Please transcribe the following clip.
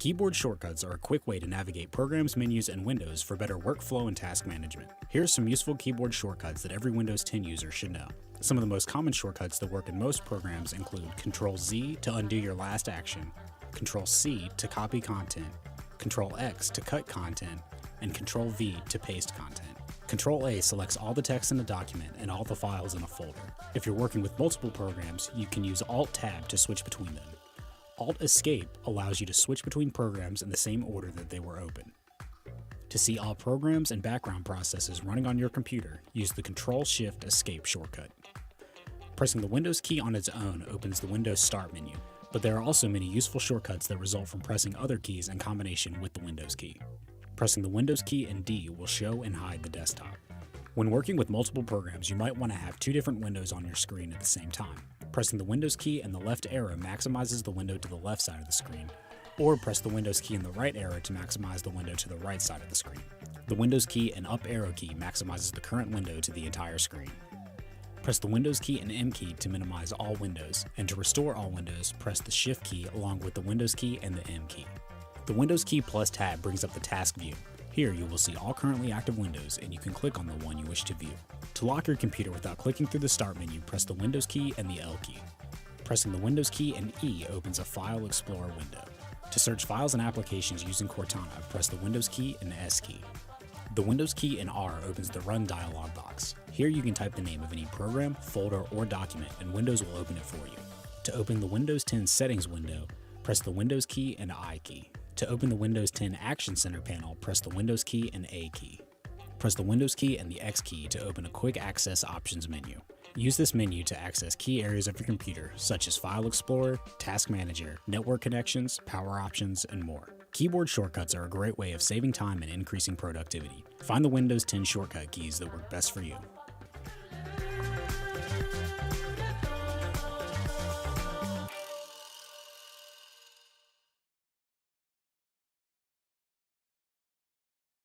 Keyboard shortcuts are a quick way to navigate programs, menus, and windows for better workflow and task management. Here are some useful keyboard shortcuts that every Windows 10 user should know. Some of the most common shortcuts that work in most programs include Ctrl-Z to undo your last action, Ctrl-C to copy content, Ctrl-X to cut content, and Ctrl-V to paste content. Ctrl-A selects all the text in a document and all the files in a folder. If you're working with multiple programs, you can use Alt-Tab to switch between them. Alt-Escape allows you to switch between programs in the same order that they were open. To see all programs and background processes running on your computer, use the Ctrl-Shift-Escape shortcut. Pressing the Windows key on its own opens the Windows Start menu, but there are also many useful shortcuts that result from pressing other keys in combination with the Windows key. Pressing the Windows key and D will show and hide the desktop. When working with multiple programs, you might want to have two different windows on your screen at the same time. Pressing the Windows key and the left arrow maximizes the window to the left side of the screen, or press the Windows key and the right arrow to maximize the window to the right side of the screen. The Windows key and up arrow key maximizes the current window to the entire screen. Press the Windows key and M key to minimize all windows, and to restore all windows, press the Shift key along with the Windows key and the M key. The Windows key plus tab brings up the task view. Here you will see all currently active windows and you can click on the one you wish to view. To lock your computer without clicking through the Start menu, press the Windows key and the L key. Pressing the Windows key and E opens a File Explorer window. To search files and applications using Cortana, press the Windows key and S key. The Windows key and R opens the Run dialog box. Here you can type the name of any program, folder, or document and Windows will open it for you. To open the Windows 10 Settings window, press the Windows key and I key. To open the Windows 10 Action Center panel, press the Windows key and A key. Press the Windows key and the X key to open a Quick Access Options menu. Use this menu to access key areas of your computer, such as File Explorer, Task Manager, Network Connections, Power Options, and more. Keyboard shortcuts are a great way of saving time and increasing productivity. Find the Windows 10 shortcut keys that work best for you.